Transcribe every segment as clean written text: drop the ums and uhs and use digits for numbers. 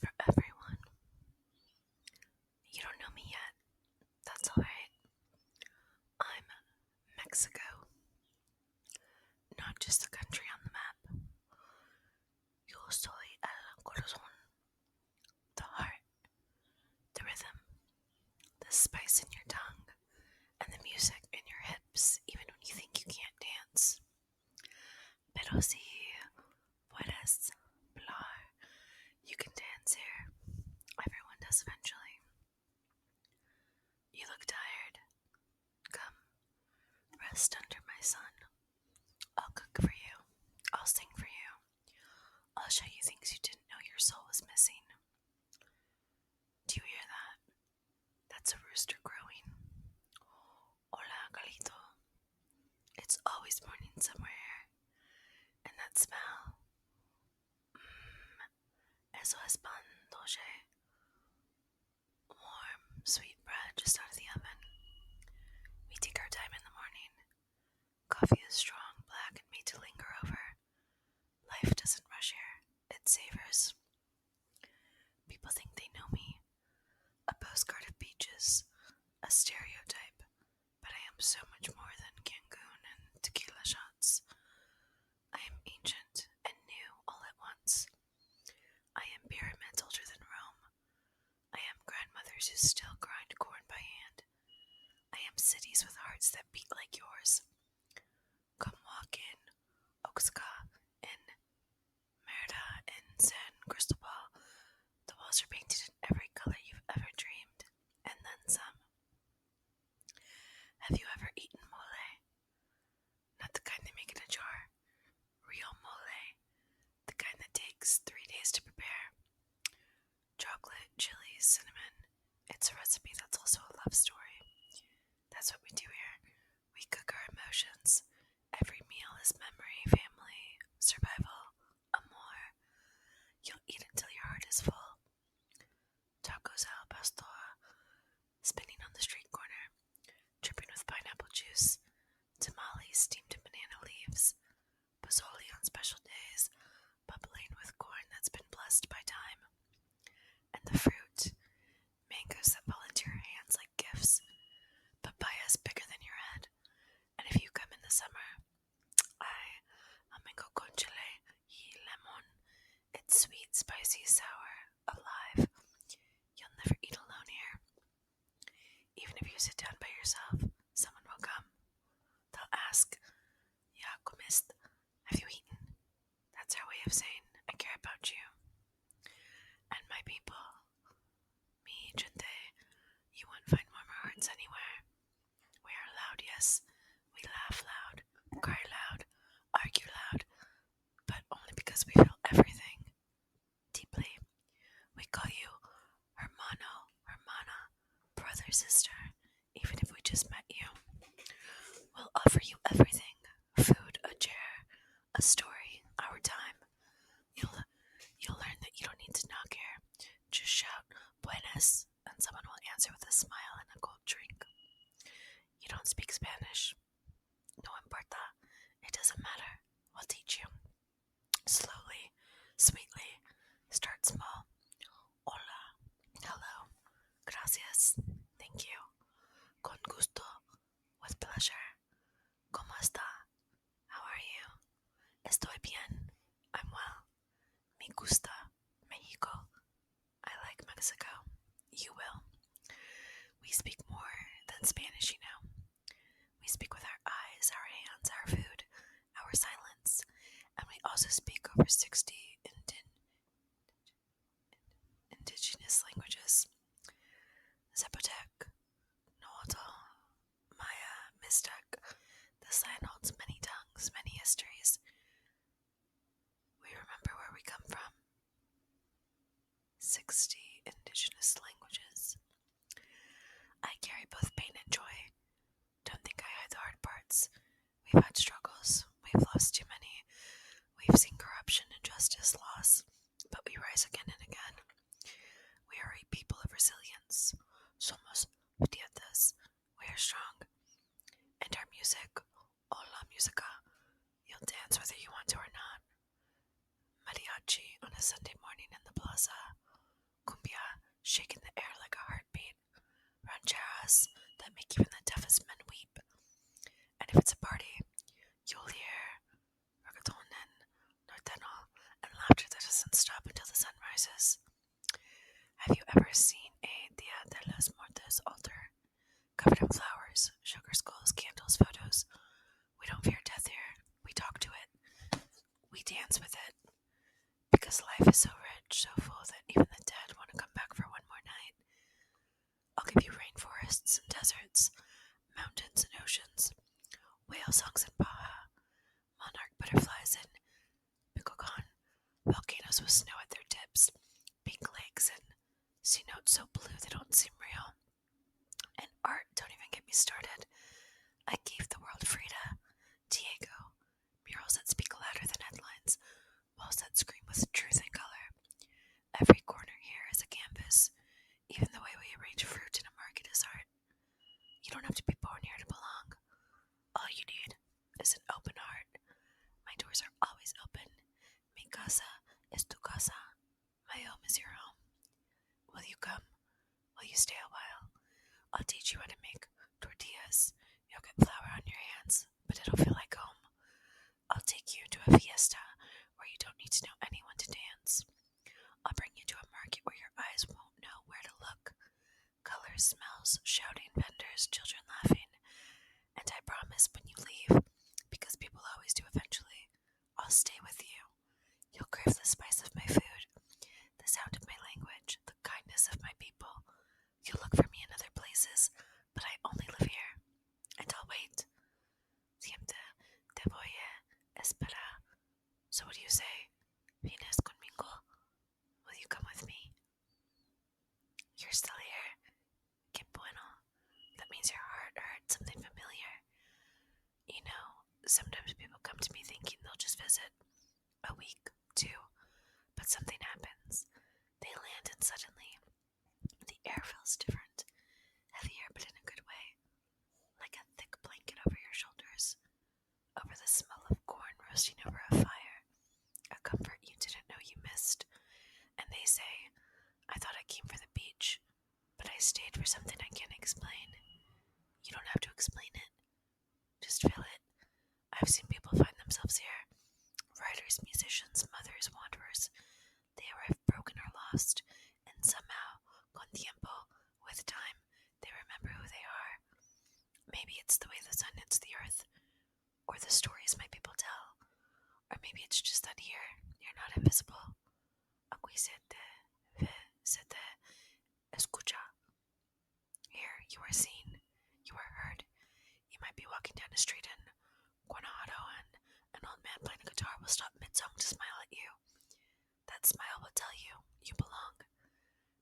for everyone. You don't know me yet. That's alright. I'm Mexico. Not just the country on the map. Yo soy el corazón. The heart. The rhythm. The spice in your tongue. And the music in your hips, even when you think you can't dance. Pero si puedes bailar, you can dance here. Everyone does eventually. You look tired. Come, rest under my sun. I'll cook for you. I'll sing for you. I'll show you things you didn't know your soul was missing. Do you hear that? That's a rooster crowing. Hola, Galito. It's always morning somewhere. And that smell. Eso es pan dulce. Warm, sweet bread just out of the oven. We take our time in the morning. Coffee is strong, black, and made to linger over. Life doesn't rush here. It savors. People think they know me. A postcard of beaches. A stereotype. But I am so much more than Cancun and tequila shots. I am ancient and new all at once. I am pyramids older than Rome. I am grandmothers who still grind corn by hand. I am cities with hearts that beat like yours. Come walk in Oaxaca, in Merida, in San Cristobal. The walls are painted in every color you've ever dreamed, and then some. Have you ever eaten mole? Not the kind they make in a jar. Real mole. The kind that takes 3 days to prepare. Chocolate, chili, cinnamon. It's a recipe that's also a love story. That's what we do here. We cook our emotions. Every meal is memory, family, survival, amor. You'll eat until your heart is full. Tacos al pastor, spinning on the street corner, dripping with pineapple juice, tamales steamed in banana leaves, pozole on special days, bubbling with corn that's been blessed by time. And the fruit, mangoes that fall into your hands like gifts, papayas bigger than your head. And if you come in the summer, a mango con chile y lemon. It's sweet, spicy, sour, alive. You'll never eat alone here. Even if you sit down by yourself, someone will come. They'll ask, "Ya comiste? Have you eaten?" That's our way of saying, "I care about you." And my people, mi gente, you won't find warmer hearts anywhere. We are loud, yes. We laugh loud, cry loud, argue loud, but only because we feel everything deeply. We call you hermano, hermana, brother, sister, even if we just met you. We'll offer you everything: food, a chair, a story, our time. You'll learn that you don't need to knock here. Just shout buenas, and someone will answer with a smile and a cold drink. You don't speak Spanish. No importa. It doesn't matter. We'll teach you. Slowly, sweetly. Start small. Hola. Hello. Gracias. Thank you. Con gusto. With pleasure. ¿Cómo está? How are you? Estoy bien. I'm well. Me gusta. Mexico. I like Mexico. You will. We speak more than Spanish, you know. We speak with our eyes, our hands, our food, our silence, and we also speak over 60 indigenous languages. Zapotec, Nahuatl, Maya, Mixtec. This land holds many tongues, many histories. We remember where we come from. 60 indigenous languages. I carry both pain and joy. Don't think I hide the hard parts. We've had struggles. We've lost too many. We've seen corruption, injustice, loss. But we rise again and again. We are a people of resilience. Somos fuertes. We are strong. And our music, hola musica, you'll dance whether you want to or not. Mariachi on a Sunday morning in the plaza. cumbia, shaking the air like a heartbeat, rancheras that make even the toughest men weep. And if it's a party, you'll hear reggaeton and norteño and laughter that doesn't stop until the sun rises. Have you ever seen a Dia de los Muertos altar covered in flowers, sugar skulls, candles, photos? We don't fear death here. We talk to it. We dance with it. Because life is so rich, so full that even the dead want to come back for one more night. I'll give you rainforests and deserts, mountains and oceans, whale songs in Baja, monarch butterflies in Bikokan, volcanoes with snow at their tips, pink lakes, and sea notes so blue they don't seem real. And art, don't even get me started. I gave the world Frida, Diego, murals that speak louder than headlines, walls that scream with truth and color. Every corner here is a canvas. Even the way we arrange fruit in a market is art. You don't have to be born here to belong. All you need is an open heart. My doors are always open. Mi casa es tu casa. My home is your home. Will you come? Will you stay a while? I'll teach you how to make tortillas. You'll get flour on your hands, but it'll feel like home. I'll take you to a fiesta where you don't need to know anyone to dance. I'll bring you to a market where your eyes won't know where to look. Colors, smells, shouting, vendors, children laughing. And I promise when you leave, because people always do eventually, I'll stay with you. You'll crave the spice of my food, the sound of my language, the kindness of my people. You'll look for me in other places, but I only live here. And I'll wait. Siempre te voy a esperar. So what do you say? Vienes conmigo? Will you come with me? You're still here. Que bueno. That means your heart heard something familiar. You know, sometimes people come to me thinking they'll just visit a week, 2, but something happens. They land and suddenly the air feels different, heavier but in a good way, like a thick blanket over your shoulders, over the smell of corn roasting over a fire, a comfort you didn't know you missed. And they say, I thought I came for the beach, but I stayed for something I can't explain. You don't have to explain it. Just feel it. I've seen people find themselves here. Writers, musicians, mothers, wanderers. They arrive broken or lost, and somehow, con tiempo, with time, they remember who they are. Maybe it's the way the sun hits the earth, or the stories my people tell, or maybe it's just that here, you're not invisible. Aquí se te ve, se te escucha. Here, you are seen, you are heard. You might be walking down a street in Guanajuato and an old man playing a guitar will stop mid-song to smile at you. That smile will tell you you belong.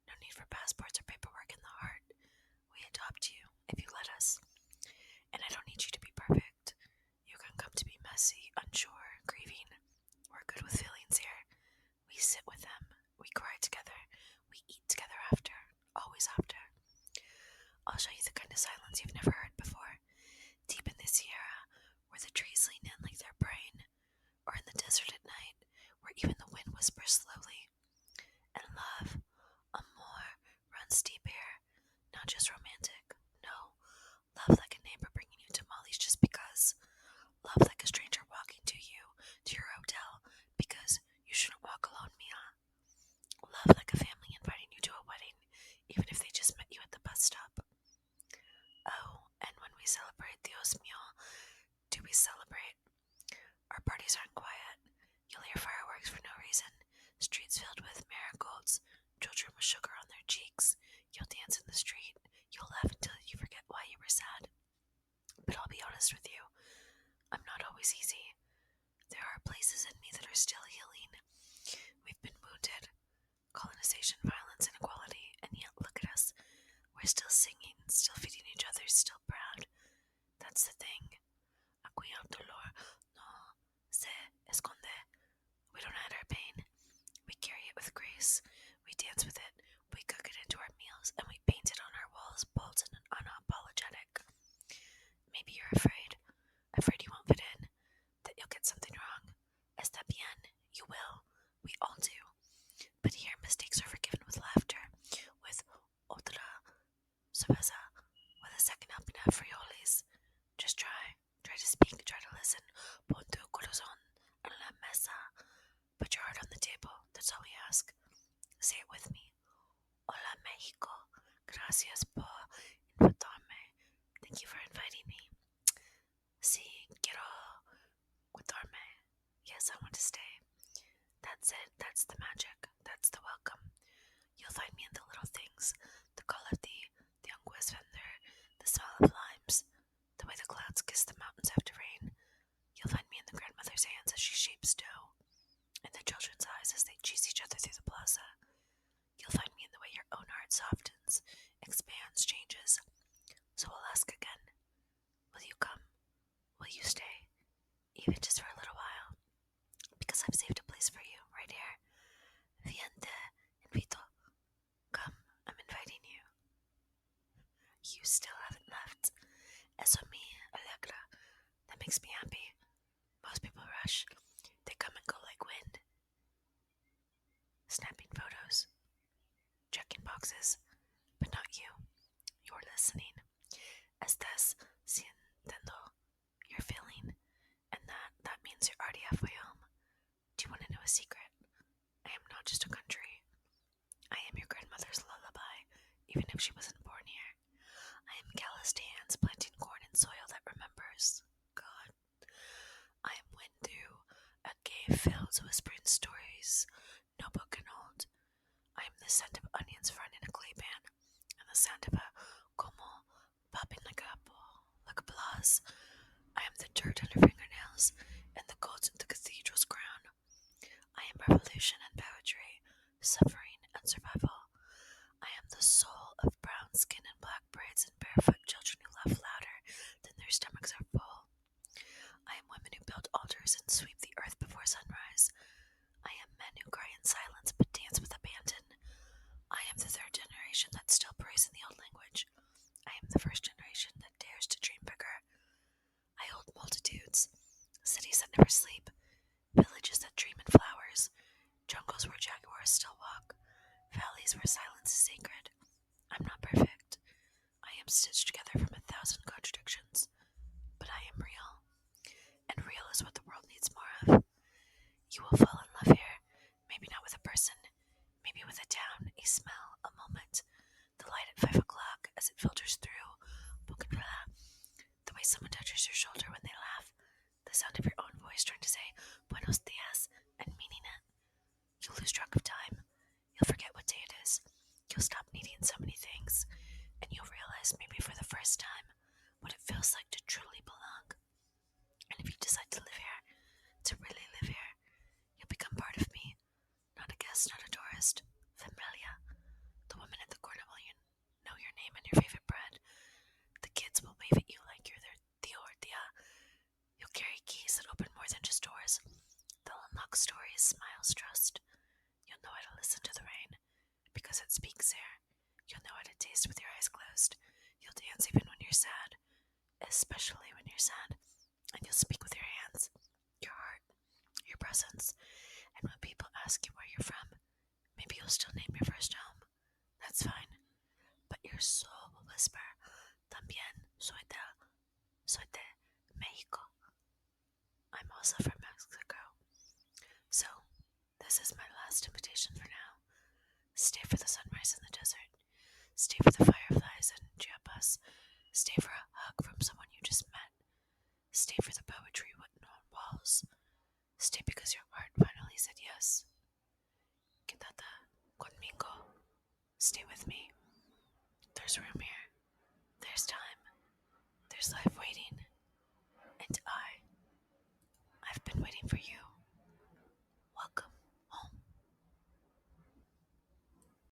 No need for passports or paperwork in the heart. We adopt you if you let us. And I don't need you to be perfect. You can come to be messy, unsure, grieving. We're good with feelings here. We sit with them. We cry together. We eat together after. Always after. I'll show you the kind of silence you've never heard before. Deep in the Sierra, where the trees lean in like they're praying, or in the desert at night, where even the wind whispers slowly. And love, amour, runs deep here, not just romantic, no. Love like a neighbor bringing you tamales just because. Love like a stranger walking to you, to your hotel, because you shouldn't walk alone, Mia. Love like a family inviting you to a wedding, even if they just met you at the bus stop. Oh, and when we celebrate Dios mío, do we celebrate? Our parties aren't quiet. You'll hear fireworks for no reason, streets filled with marigolds, children with sugar on their cheeks. You'll dance in the street. You'll laugh until you forget why you were sad. But I'll be honest with you, I'm not always easy. There are places in me that are still healing. We've been wounded. Colonization, violence, inequality, and yet look at us. We're still singing, still feeding each other, still proud. That's the thing. Aquí el dolor no se esconde. We don't hide our pain. We carry it with grace. We dance with it. We cook it into our meals, and we paint it on our walls, bold and unapologetic. Maybe you're afraid you won't fit in, that you'll get something wrong. Está bien, you will. We all do. But here, mistakes are forgiven with laughter. That's the welcome. You'll find me in the little things, the call of the unguis vendor, the smell of limes, the way the clouds kiss the mountains after rain. You'll find me in the grandmother's hands as she shapes dough, in the children's eyes as they chase each other through the plaza. You'll find me in the way your own heart softens, expands, changes. So I'll ask again, will you come? Will you stay? Even just for a little while? Because I've saved a place for you, right here. Viente, invito. Come, I'm inviting you. You still haven't left. Eso me alegra. That makes me happy. Most people rush. They come and go like wind. Snapping photos. Checking boxes. But not you. You're listening. Estás sintiendo. You're feeling. And that means you're already halfway home. Do you want to know a secret? I am not just a country. I am your grandmother's lullaby, even if she wasn't born here. I am calloused hands planting corn in soil that remembers. God. I am wind through a cave filled whispering stories no book can hold. I am the scent of onions frying in a clay pan, and the sound of a como popping like a blase. I am the dirt under fingernails, and the gold in the cathedral's crown. I am revolution and poetry, suffering and survival. I am the soul of brown skin and black braids and barefoot children who laugh louder than their stomachs are full. I am women who build altars and sweep the earth before sunrise. I am men who cry in silence but dance with abandon. I am the third generation that still prays in the old language. I am the first generation that dares to dream bigger. I hold multitudes, cities that never sleep, villages that dream in flowers, jungles where jaguars still walk, valleys where silence is sacred. I'm not perfect. I am stitched together from 1,000 contradictions, but I am real. And real is what the world needs more of. You will fall in love here, maybe not with a person, maybe with a town, a smell, a moment, the light at 5 o'clock as it filters through, the way someone touches your shoulder when they laugh, the sound of your own voice trying to say buenos dias and meaning it. You'll lose track of time. You'll forget what day it is. You'll stop needing so many things, and you'll realize maybe for the first time what it feels like to truly belong. And if you decide to live here, to really live here, you'll become part of me. Not a guest, not a tourist. Familia. The woman at the corner will know your name and your favorite bread. The kids will wave at you like you're their tio or tia. You'll carry keys that open more than just doors. They'll unlock stories, smiles, trust. You'll know how to listen to the rain, because it speaks there. You'll know how to taste with your eyes closed. You'll dance even when you're sad, especially when you're sad. And you'll speak with your hands, your heart, your presence. And when people ask you where you're from, maybe you'll still name your first home. That's fine. But your soul will whisper, también soy de Mexico. I'm also from Mexico. So, this is my last invitation for now. Stay for the sunrise in the desert. Stay for the fireflies in Chiapas. Stay for a hug from someone you just met. Stay for the poetry written on walls. Stay because your heart finally said yes. Quédate conmigo. Stay with me. There's room here.